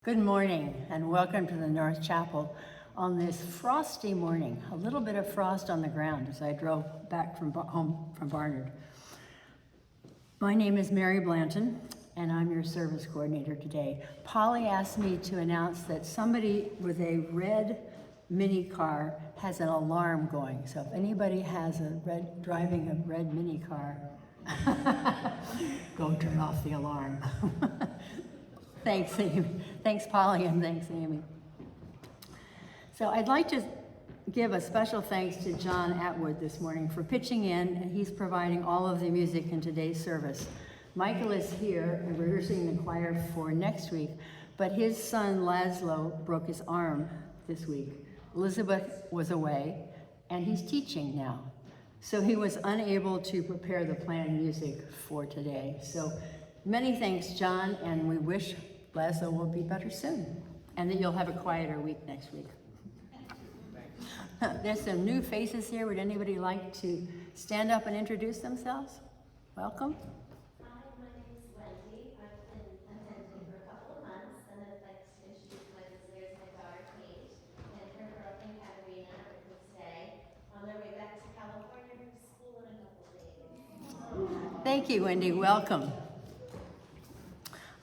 Good morning and welcome to the North Chapel on this frosty morning. A little bit of frost on the ground as I drove back from home from Barnard. My name is Mary Blanton and I'm your service coordinator today. Polly asked me to announce that somebody with a red mini car has an alarm going. So if anybody has driving a red mini car, go turn off the alarm. Thanks, Amy. Thanks, Polly, and thanks, Amy. So I'd like to give a special thanks to John Atwood this morning for pitching in, and he's providing all of the music in today's service. Michael is here and rehearsing the choir for next week, but his son Laszlo broke his arm this week. Elizabeth was away, and he's teaching now. So he was unable to prepare the planned music for today. So many thanks, John, and we wish Laszlo will be better soon, and that you'll have a quieter week next week. There's some new faces here. Would anybody like to stand up and introduce themselves? Welcome. Hi, my name is Wendy. I've been attending for a couple of months, and I'd like to introduce my visitors, my daughter Kate, and her girlfriend Katerina, who stay on their way back to California for school in a couple of days. Thank you, Wendy. Welcome.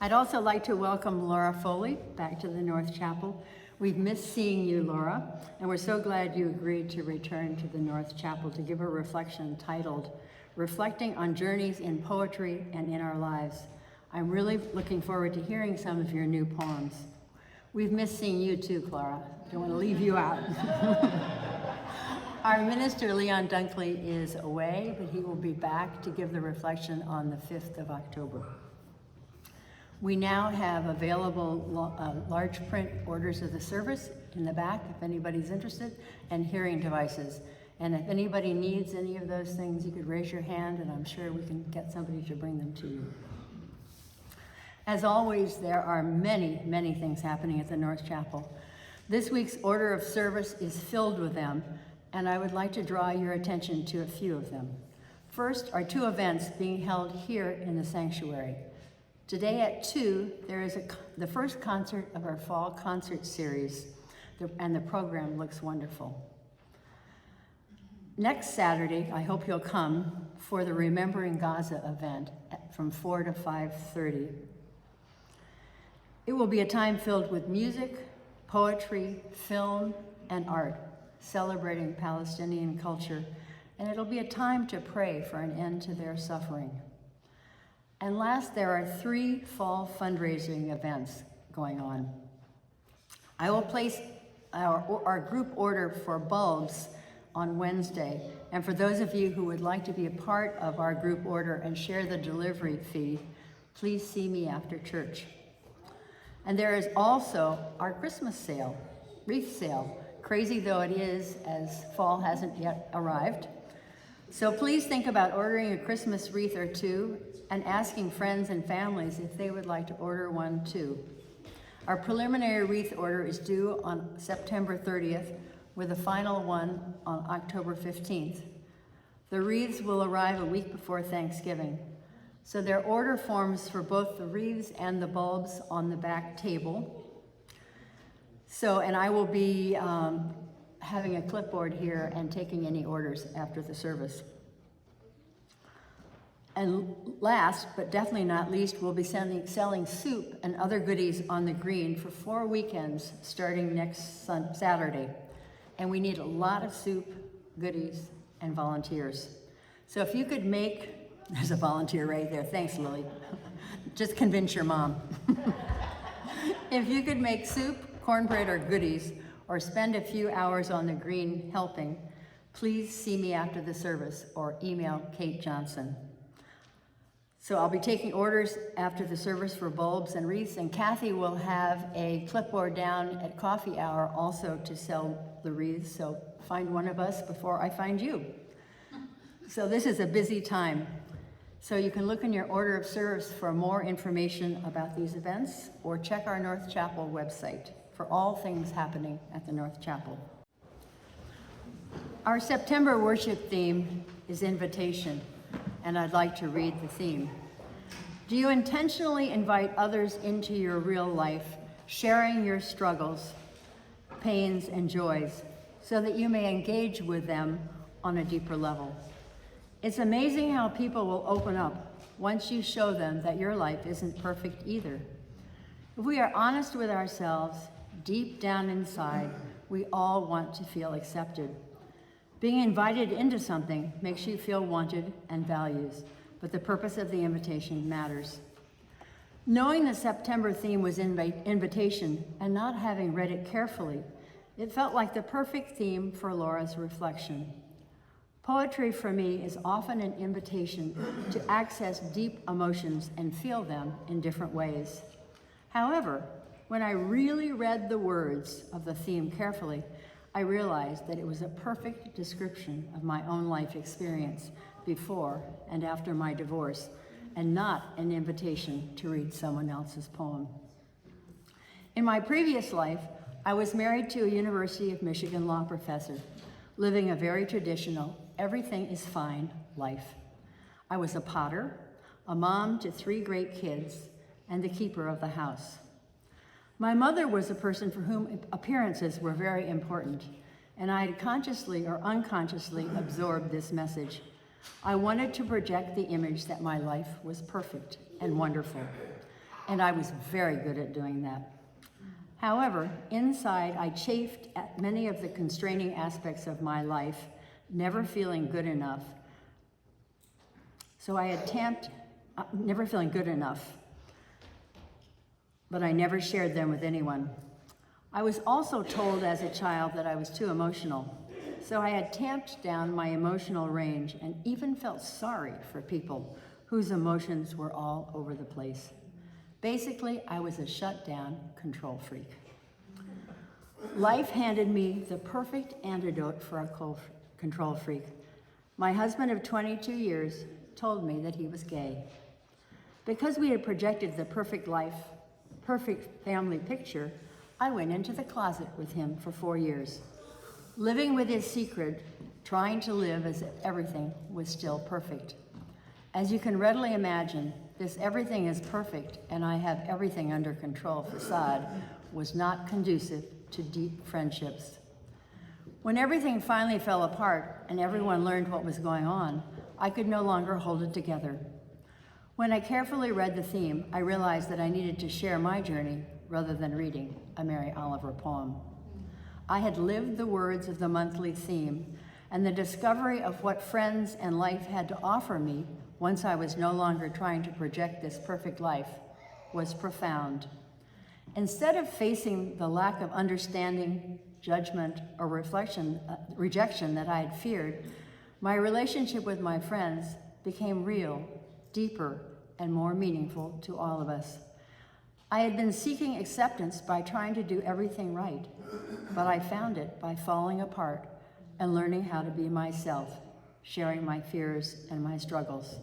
I'd also like to welcome Laura Foley back to the North Chapel. We've missed seeing you, Laura, and we're so glad you agreed to return to the North Chapel to give a reflection titled, Reflecting on Journeys in Poetry and in Our Lives. I'm really looking forward to hearing some of your new poems. We've missed seeing you too, Clara. Don't want to leave you out. Our minister, Leon Dunkley, is away, but he will be back to give the reflection on the 5th of October. We now have available large print orders of the service in the back, if anybody's interested, and hearing devices. And if anybody needs any of those things, you could raise your hand, and I'm sure we can get somebody to bring them to you. As always, there are many, many things happening at the North Chapel. This week's order of service is filled with them, and I would like to draw your attention to a few of them. First are two events being held here in the sanctuary. Today at 2, there is the first concert of our fall concert series, and the program looks wonderful. Next Saturday, I hope you'll come for the Remembering Gaza event from 4 to 5:30. It will be a time filled with music, poetry, film, and art, celebrating Palestinian culture, and it'll be a time to pray for an end to their suffering. And last, there are 3 fall fundraising events going on. I will place our group order for bulbs on Wednesday. And for those of you who would like to be a part of our group order and share the delivery fee, please see me after church. And there is also our Christmas sale, wreath sale, crazy though it is as fall hasn't yet arrived. So please think about ordering a Christmas wreath or two and asking friends and families if they would like to order one too. Our preliminary wreath order is due on September 30th with a final one on October 15th. The wreaths will arrive a week before Thanksgiving. So there are order forms for both the wreaths and the bulbs on the back table. And I will be having a clipboard here and taking any orders after the service. And last, but definitely not least, we'll be selling soup and other goodies on the green for 4 weekends starting next Saturday. And we need a lot of soup, goodies, and volunteers. So if you could there's a volunteer right there, thanks Lily. Just convince your mom. If you could make soup, cornbread, or goodies, or spend a few hours on the green helping, please see me after the service or email Kate Johnson. So I'll be taking orders after the service for bulbs and wreaths, and Kathy will have a clipboard down at coffee hour also to sell the wreaths, so find one of us before I find you. So this is a busy time. So you can look in your order of service for more information about these events, or check our North Chapel website for all things happening at the North Chapel. Our September worship theme is invitation, and I'd like to read the theme. Do you intentionally invite others into your real life sharing your struggles, pains, and joys so that you may engage with them on a deeper level. It's amazing how people will open up once you show them that your life isn't perfect either. If we are honest with ourselves, deep down inside, we all want to feel accepted. Being invited into something makes you feel wanted and valued, but the purpose of the invitation matters. Knowing the September theme was invitation and not having read it carefully, it felt like the perfect theme for Laura's reflection. Poetry for me is often an invitation to access deep emotions and feel them in different ways. However, when I really read the words of the theme carefully, I realized that it was a perfect description of my own life experience before and after my divorce, and not an invitation to read someone else's poem. In my previous life, I was married to a University of Michigan law professor, living a very traditional, everything is fine life. I was a potter, a mom to 3 great kids, and the keeper of the house. My mother was a person for whom appearances were very important, and I had consciously or unconsciously absorbed this message. I wanted to project the image that my life was perfect and wonderful, and I was very good at doing that. However, inside I chafed at many of the constraining aspects of my life, never feeling good enough. So I had never feeling good enough, but I never shared them with anyone. I was also told as a child that I was too emotional, so I had tamped down my emotional range and even felt sorry for people whose emotions were all over the place. Basically, I was a shut-down control freak. Life handed me the perfect antidote for a control freak. My husband of 22 years told me that he was gay. Because we had projected the perfect life, perfect family picture, I went into the closet with him for 4 years, living with his secret, trying to live as if everything was still perfect. As you can readily imagine, this everything is perfect and I have everything under control facade was not conducive to deep friendships. When everything finally fell apart and everyone learned what was going on, I could no longer hold it together. When I carefully read the theme, I realized that I needed to share my journey rather than reading a Mary Oliver poem. I had lived the words of the monthly theme, and the discovery of what friends and life had to offer me once I was no longer trying to project this perfect life was profound. Instead of facing the lack of understanding, judgment, or rejection that I had feared, my relationship with my friends became real, deeper, and more meaningful to all of us. I had been seeking acceptance by trying to do everything right, but I found it by falling apart and learning how to be myself, sharing my fears and my struggles.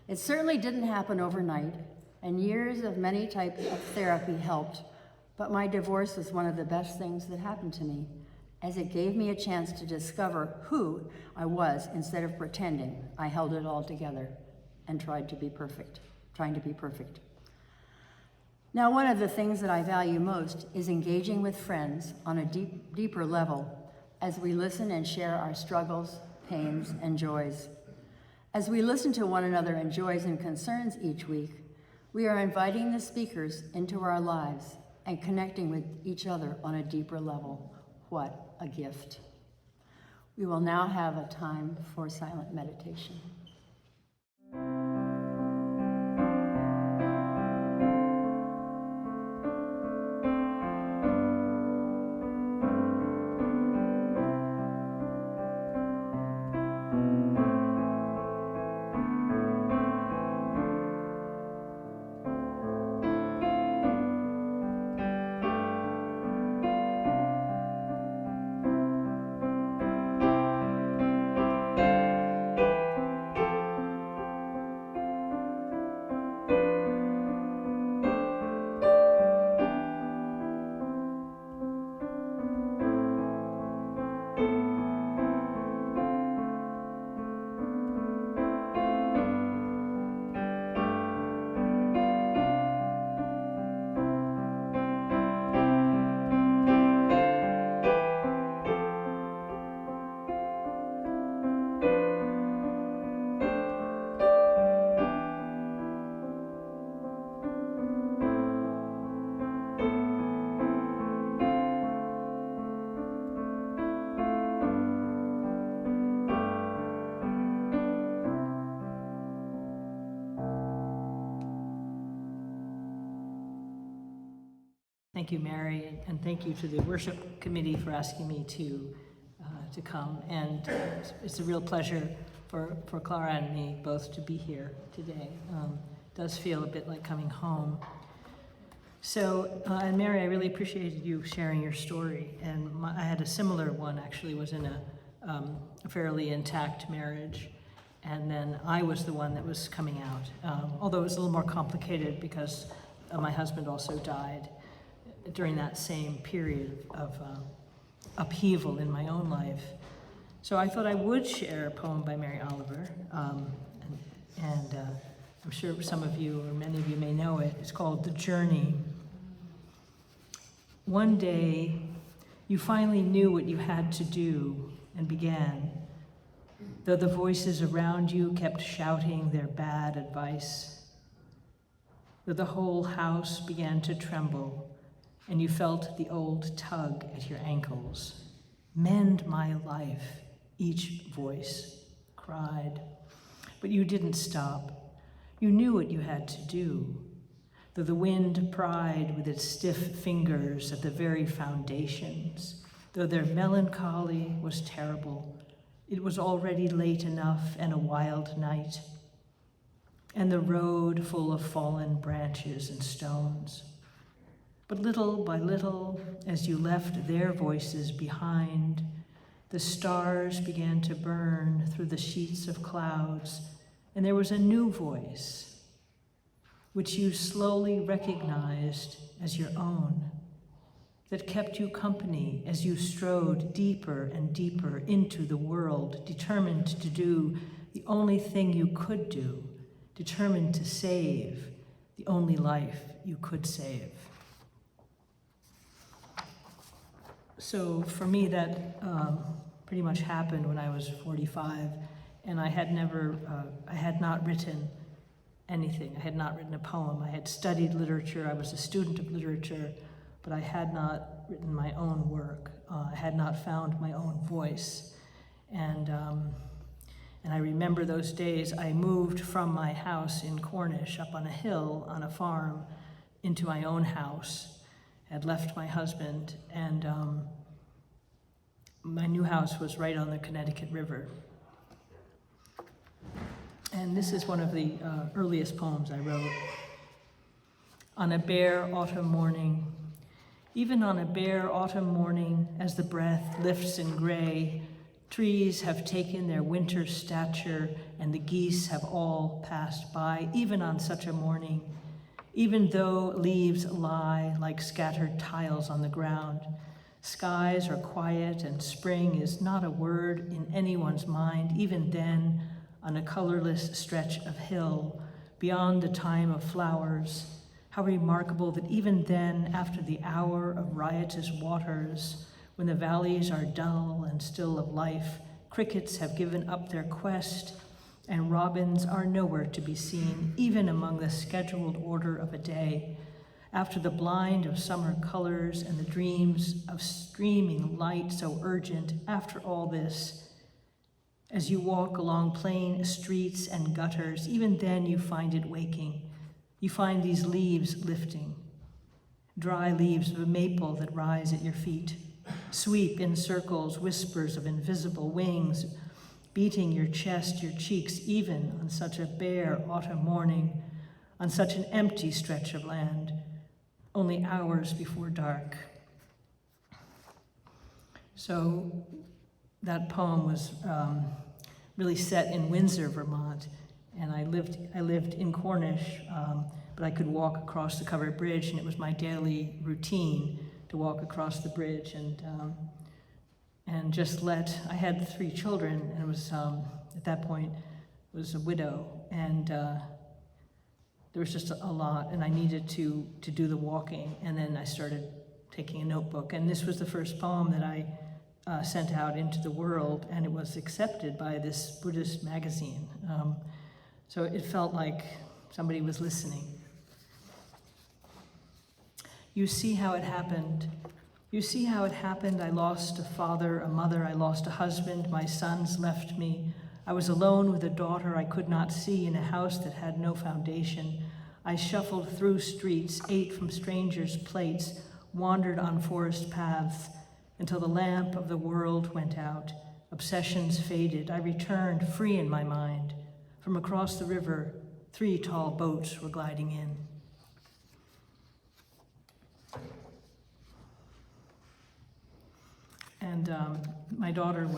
It certainly didn't happen overnight, and years of many types of therapy helped, but my divorce was one of the best things that happened to me, as it gave me a chance to discover who I was instead of pretending I held it all together and trying to be perfect. Now, one of the things that I value most is engaging with friends on a deeper level as we listen and share our struggles, pains, and joys. As we listen to one another in joys and concerns each week, we are inviting the speakers into our lives and connecting with each other on a deeper level. What a gift. We will now have a time for silent meditation. Thank you, Mary, and thank you to the worship committee for asking me to come. And it's a real pleasure for Clara and me both to be here today. It does feel a bit like coming home. So, and Mary, I really appreciated you sharing your story. And I had a similar one, actually, was in a fairly intact marriage. And then I was the one that was coming out, although it was a little more complicated because my husband also died during that same period of upheaval in my own life. So I thought I would share a poem by Mary Oliver, and I'm sure some of you or many of you may know it. It's called The Journey. One day, you finally knew what you had to do and began, though the voices around you kept shouting their bad advice, though the whole house began to tremble and you felt the old tug at your ankles. Mend my life, each voice cried. But you didn't stop. You knew what you had to do, though the wind pried with its stiff fingers at the very foundations, though their melancholy was terrible. It was already late enough and a wild night, and the road full of fallen branches and stones. But little by little, as you left their voices behind, the stars began to burn through the sheets of clouds, and there was a new voice, which you slowly recognized as your own, that kept you company as you strode deeper and deeper into the world, determined to do the only thing you could do, determined to save the only life you could save. So for me, that pretty much happened when I was 45, and I had not written anything. I had not written a poem. I had studied literature. I was a student of literature, but I had not written my own work. I had not found my own voice. And I remember those days I moved from my house in Cornish up on a hill on a farm into my own house. Had left my husband, and my new house was right on the Connecticut River. And this is one of the earliest poems I wrote. On a bare autumn morning, even on a bare autumn morning, as the breath lifts in gray, trees have taken their winter stature and the geese have all passed by, even on such a morning. Even though leaves lie like scattered tiles on the ground, skies are quiet and spring is not a word in anyone's mind, even then, on a colorless stretch of hill, beyond the time of flowers. How remarkable that even then, after the hour of riotous waters, when the valleys are dull and still of life, crickets have given up their quest, and robins are nowhere to be seen, even among the scheduled order of a day. After the blind of summer colors and the dreams of streaming light so urgent, after all this, as you walk along plain streets and gutters, even then you find it waking. You find these leaves lifting, dry leaves of a maple that rise at your feet, sweep in circles, whispers of invisible wings, beating your chest, your cheeks, even on such a bare autumn morning, on such an empty stretch of land, only hours before dark. So that poem was really set in Windsor, Vermont, and I lived in Cornish, but I could walk across the covered bridge, and it was my daily routine to walk across the bridge and just I had 3 children, and it was, at that point, was a widow, and there was just a lot, and I needed to do the walking, and then I started taking a notebook, and this was the first poem that I sent out into the world, and it was accepted by this Buddhist magazine. So it felt like somebody was listening. You see how it happened. You see how it happened. I lost a father, a mother. I lost a husband. My sons left me. I was alone with a daughter I could not see in a house that had no foundation. I shuffled through streets, ate from strangers' plates, wandered on forest paths until the lamp of the world went out. Obsessions faded. I returned, free in my mind. From across the river, 3 tall boats were gliding in. And my daughter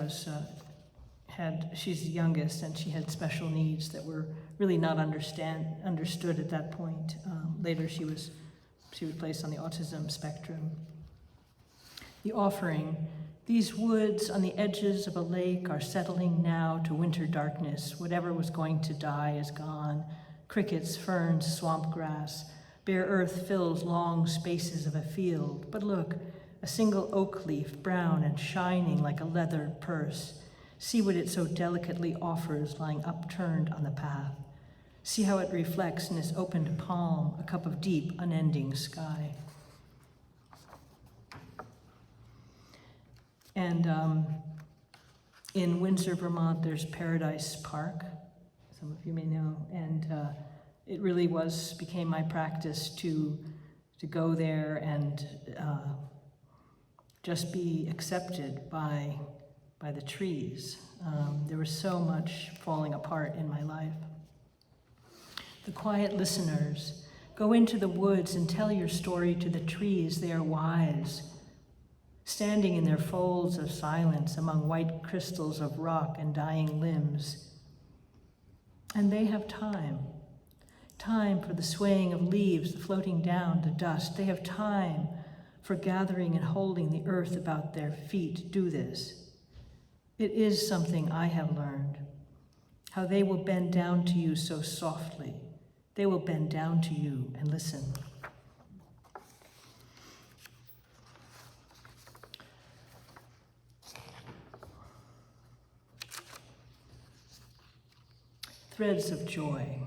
she's the youngest, and she had special needs that were really not understood at that point. Later she was placed on the autism spectrum. The offering: these woods on the edges of a lake are settling now to winter darkness. Whatever was going to die is gone. Crickets, ferns, swamp grass. Bare earth fills long spaces of a field. But look, a single oak leaf, brown and shining like a leather purse. See what it so delicately offers lying upturned on the path. See how it reflects in its opened palm, a cup of deep, unending sky. And in Windsor, Vermont, there's Paradise Park, some of you may know, and it really became my practice to go there and just be accepted by the trees. There was so much falling apart in my life. The quiet listeners: go into the woods and tell your story to the trees. They are wise, standing in their folds of silence among white crystals of rock and dying limbs. And they have time for the swaying of leaves, the floating down to dust. They have time for gathering and holding the earth about their feet. Do this. It is something I have learned, how they will bend down to you so softly. They will bend down to you and listen. Threads of joy.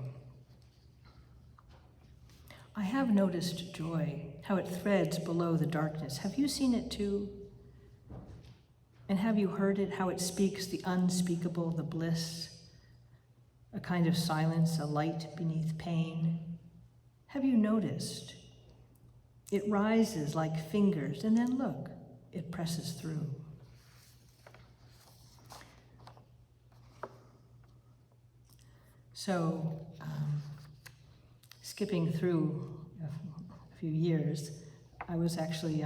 I have noticed joy, how it threads below the darkness. Have you seen it too? And have you heard it, how it speaks the unspeakable, the bliss, a kind of silence, a light beneath pain? Have you noticed? It rises like fingers, and then look, it presses through. So, skipping through a few years, I was actually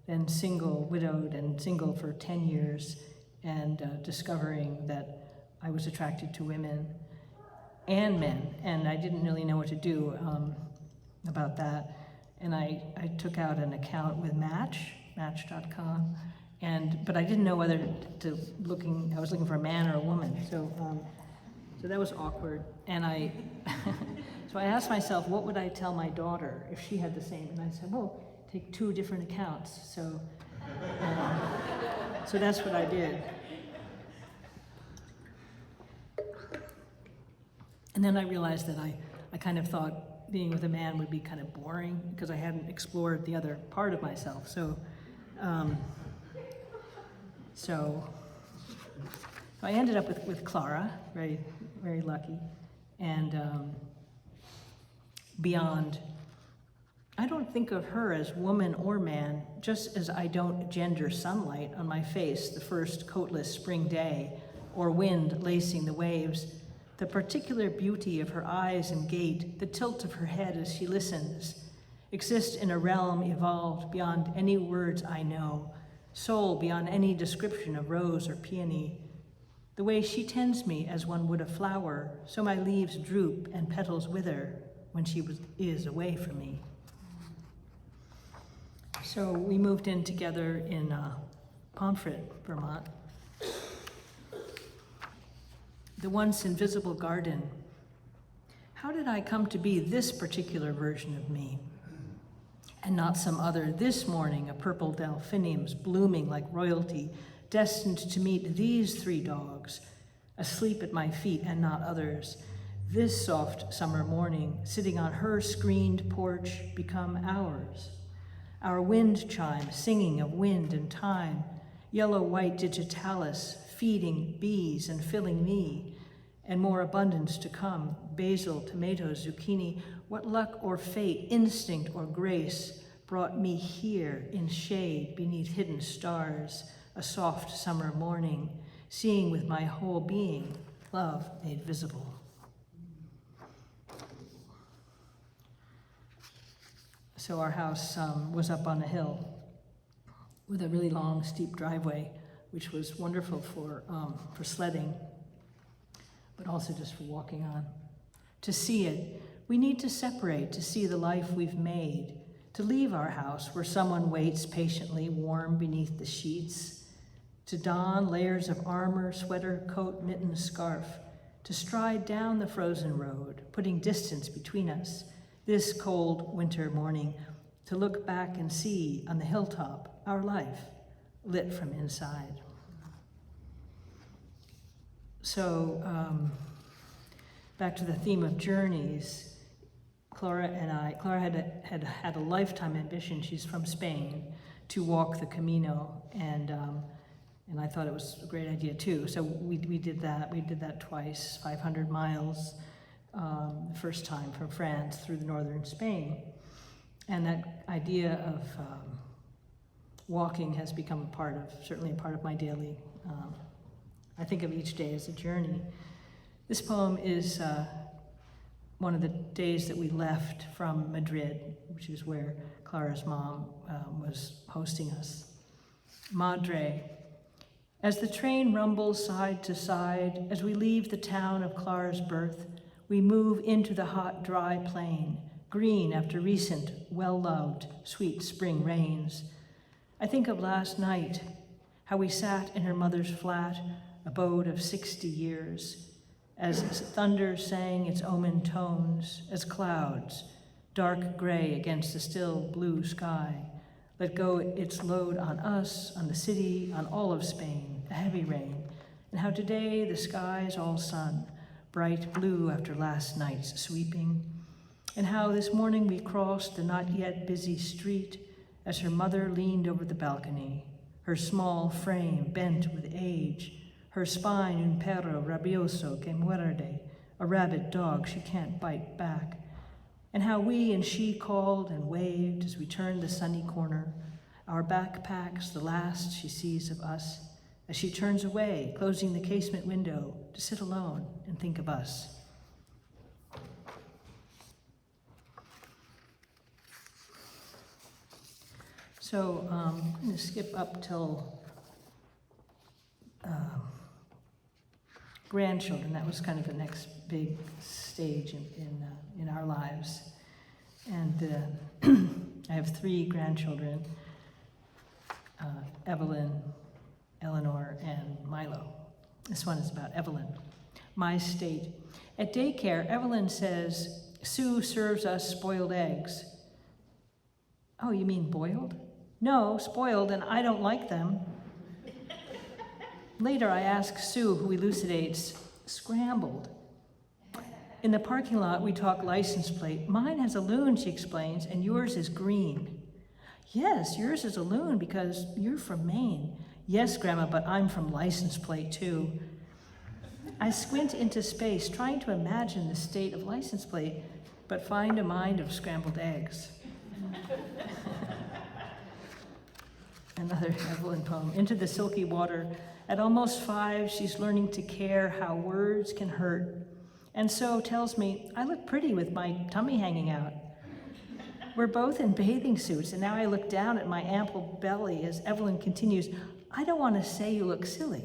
then single, widowed and single for 10 years, and discovering that I was attracted to women and men, and I didn't really know what to do about that. And I took out an account with Match.com, but I didn't know whether I was looking for a man or a woman, so that was awkward. And so I asked myself, what would I tell my daughter if she had the same? And I said, well, take 2 different accounts. So that's what I did. And then I realized that I kind of thought being with a man would be kind of boring because I hadn't explored the other part of myself. So I ended up with Clara, very, very lucky, and beyond. I don't think of her as woman or man, just as I don't gender sunlight on my face the first coatless spring day, or wind lacing the waves. The particular beauty of her eyes and gait, the tilt of her head as she listens, exist in a realm evolved beyond any words I know, soul beyond any description of rose or peony. The way she tends me as one would a flower, so my leaves droop and petals wither when she is away from me. So we moved in together in Pomfret, Vermont. The once invisible garden. How did I come to be this particular version of me and not some other? This morning, a purple delphiniums blooming like royalty, destined to meet these 3 dogs, asleep at my feet and not others. This soft summer morning, sitting on her screened porch, become ours. Our wind chime, singing of wind and time, yellow-white digitalis, feeding bees and filling me, and more abundance to come, basil, tomatoes, zucchini. What luck or fate, instinct or grace, brought me here in shade beneath hidden stars, a soft summer morning, seeing with my whole being, love made visible. So our house was up on a hill with a really long, steep driveway, which was wonderful for sledding, but also just for walking on. To see it, we need to separate to see the life we've made, to leave our house where someone waits patiently warm beneath the sheets, to don layers of armor, sweater, coat, mitten, scarf, to stride down the frozen road, putting distance between us, this cold winter morning, to look back and see on the hilltop our life lit from inside. So back to the theme of journeys, Clara had a lifetime ambition, she's from Spain, to walk the Camino, and I thought it was a great idea too. So we did that twice, 500 miles, the first time from France through the northern Spain. And that idea of walking has become certainly a part of my daily, I think of each day as a journey. This poem is one of the days that we left from Madrid, which is where Clara's mom was hosting us. Madre. As the train rumbles side to side, as we leave the town of Clara's birth, we move into the hot, dry plain, green after recent, well-loved, sweet spring rains. I think of last night, how we sat in her mother's flat, abode of 60 years, as thunder sang its omen tones, as clouds, dark gray against the still blue sky, let go its load on us, on the city, on all of Spain, a heavy rain, and how today the sky's all sun, bright blue after last night's sweeping, and how this morning we crossed the not yet busy street as her mother leaned over the balcony, her small frame bent with age, her spine un perro rabioso que muerde, a rabid dog she can't bite back, and how we and she called and waved as we turned the sunny corner, our backpacks the last she sees of us, as she turns away, closing the casement window to sit alone and think of us. So I'm going to skip up till grandchildren. That was kind of the next big stage in our lives. And I have 3 grandchildren, Evelyn, Eleanor, and Milo. This one is about Evelyn. My state. At daycare, Evelyn says, Sue serves us spoiled eggs. Oh, you mean boiled? No, spoiled, and I don't like them. Later, I ask Sue, who elucidates, scrambled. In the parking lot, we talk license plate. Mine has a loon, she explains, and yours is green. Yes, yours is a loon because you're from Maine. Yes, Grandma, but I'm from license plate too. I squint into space, trying to imagine the state of license plate, but find a mind of scrambled eggs. Another Evelyn poem. Into the silky water. At almost 5, she's learning to care how words can hurt. And so tells me, I look pretty with my tummy hanging out. We're both in bathing suits, and now I look down at my ample belly as Evelyn continues, I don't want to say you look silly.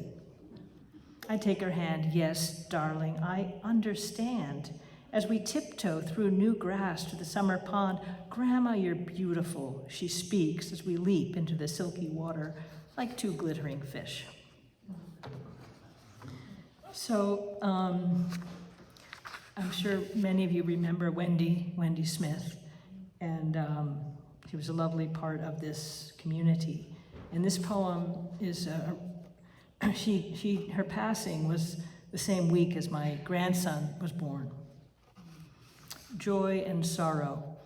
I take her hand, yes, darling, I understand. As we tiptoe through new grass to the summer pond, Grandma, you're beautiful, she speaks as we leap into the silky water like 2 glittering fish. So, I'm sure many of you remember Wendy Smith, and she was a lovely part of this community. And this poem is, her passing was the same week as my grandson was born. Joy and sorrow.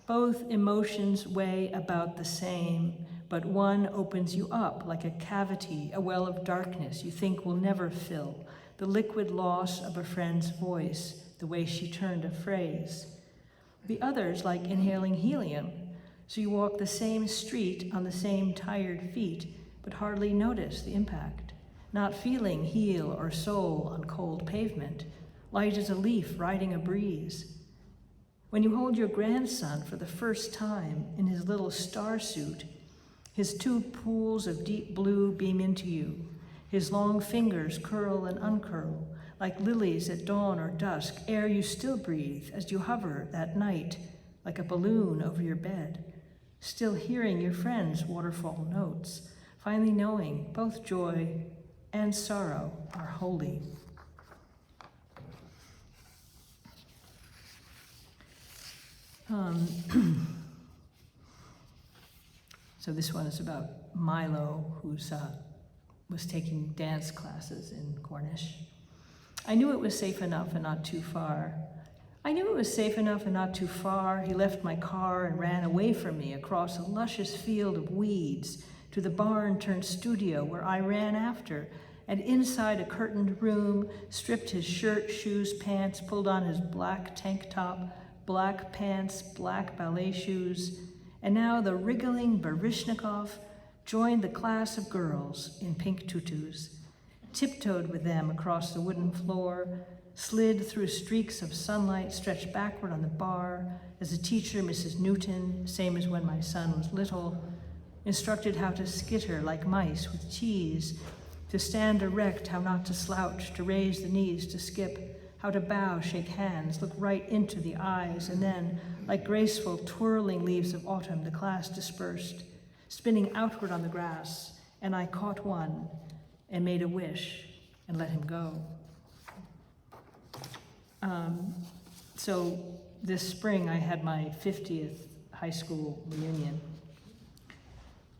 Both emotions weigh about the same, but one opens you up like a cavity, a well of darkness you think will never fill, the liquid loss of a friend's voice, the way she turned a phrase. The other's like inhaling helium, So you walk the same street on the same tired feet, but hardly notice the impact, not feeling heel or sole on cold pavement, light as a leaf riding a breeze. When you hold your grandson for the first time in his little star suit, his two pools of deep blue beam into you. His long fingers curl and uncurl, like lilies at dawn or dusk, ere you still breathe as you hover that night like a balloon over your bed, still hearing your friends' waterfall notes, finally knowing both joy and sorrow are holy. So this one is about Milo, who's was taking dance classes in Cornish. I knew it was safe enough and not too far. I knew it was safe enough and not too far. He left my car and ran away from me across a luscious field of weeds to the barn-turned-studio where I ran after, and inside a curtained room, stripped his shirt, shoes, pants, pulled on his black tank top, black pants, black ballet shoes, and now the wriggling Baryshnikov joined the class of girls in pink tutus, tiptoed with them across the wooden floor, slid through streaks of sunlight, stretched backward on the bar as the teacher, Mrs. Newton, same as when my son was little, instructed how to skitter like mice with cheese, to stand erect, how not to slouch, to raise the knees, to skip, how to bow, shake hands, look right into the eyes, and then, like graceful twirling leaves of autumn, the class dispersed, spinning outward on the grass, and I caught one and made a wish and let him go. So this spring I had my 50th high school reunion.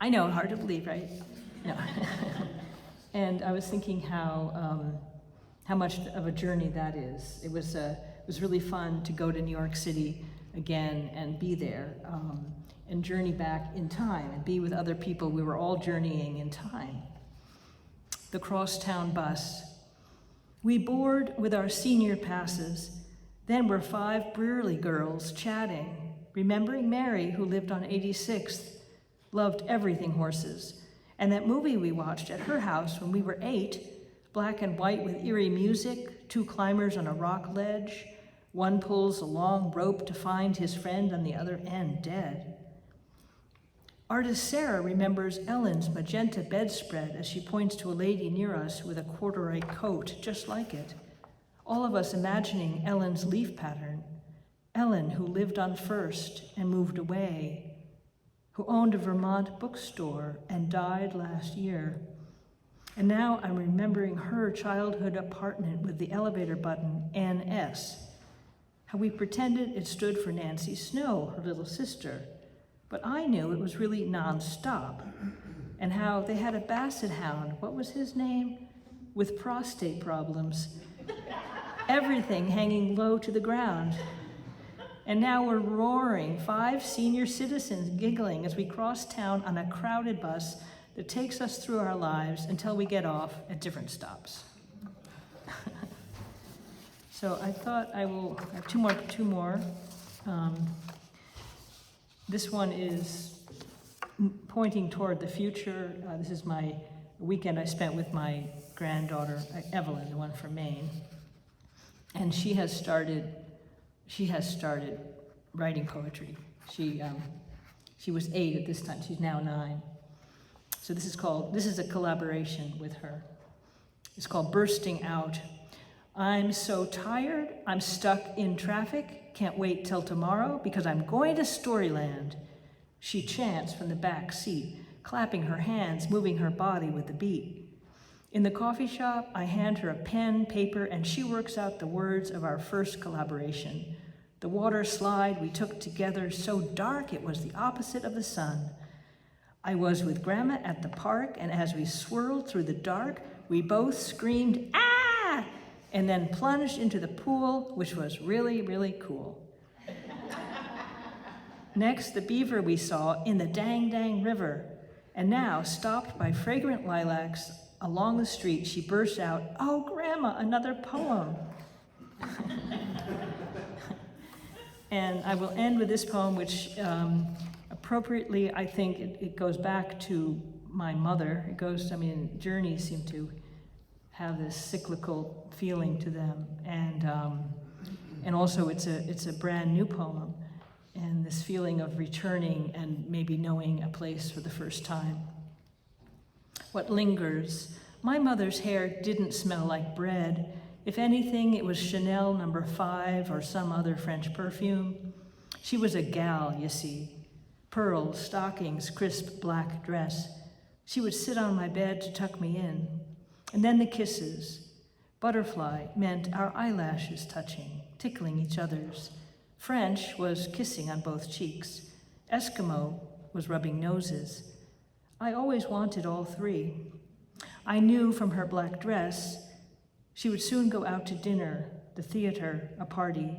I know, hard to believe, right? No. And I was thinking how much of a journey that is. It was really fun to go to New York City again and be there, and journey back in time and be with other people. We were all journeying in time. The crosstown bus. We board with our senior passes. Then we're 5 Brearley girls chatting, remembering Mary, who lived on 86th, loved everything horses, and that movie we watched at her house when we were 8, black and white with eerie music, 2 climbers on a rock ledge, one pulls a long rope to find his friend on the other end dead. Artist Sarah remembers Ellen's magenta bedspread as she points to a lady near us with a corduroy coat just like it. All of us imagining Ellen's leaf pattern. Ellen, who lived on First and moved away, who owned a Vermont bookstore and died last year. And now I'm remembering her childhood apartment with the elevator button NS, how we pretended it stood for Nancy Snow, her little sister, but I knew it was really nonstop, and how they had a basset hound, what was his name, with prostate problems, everything hanging low to the ground. And now we're roaring, 5 senior citizens giggling as we cross town on a crowded bus that takes us through our lives until we get off at different stops. So I thought I have two more. This one is pointing toward the future. This is my weekend I spent with my granddaughter, Evelyn, the one from Maine. And she has started writing poetry. She was 8 at this time. She's now 9. So this is a collaboration with her. It's called Bursting Out. I'm so tired, I'm stuck in traffic, can't wait till tomorrow because I'm going to Storyland. She chants from the back seat, clapping her hands, moving her body with the beat. In the coffee shop, I hand her a pen, paper, and she works out the words of our first collaboration. The water slide we took together, so dark it was the opposite of the sun. I was with Grandma at the park, and as we swirled through the dark, we both screamed, "Ah!" and then plunged into the pool, which was really, really cool. Next, the beaver we saw in the Dang Dang River, and now, stopped by fragrant lilacs along the street, she bursts out, "Oh, Grandma, another poem." And I will end with this poem, which a Appropriately, I think it goes back to my mother. It goes, journeys seem to have this cyclical feeling to them, and also it's a brand new poem, and this feeling of returning and maybe knowing a place for the first time. What lingers? My mother's hair didn't smell like bread. If anything, it was Chanel No. 5 or some other French perfume. She was a gal, you see. Pearls, stockings, crisp black dress. She would sit on my bed to tuck me in. And then the kisses. Butterfly meant our eyelashes touching, tickling each other's. French was kissing on both cheeks. Eskimo was rubbing noses. I always wanted all three. I knew from her black dress she would soon go out to dinner, the theater, a party.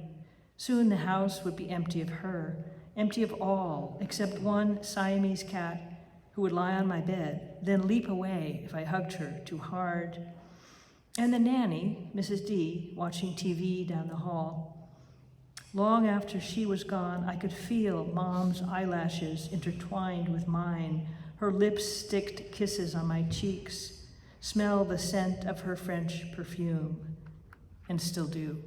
Soon the house would be empty of her, empty of all except one Siamese cat who would lie on my bed, then leap away if I hugged her too hard. And the nanny, Mrs. D, watching TV down the hall. Long after she was gone, I could feel Mom's eyelashes intertwined with mine, her lips-sticked kisses on my cheeks, smell the scent of her French perfume, and still do.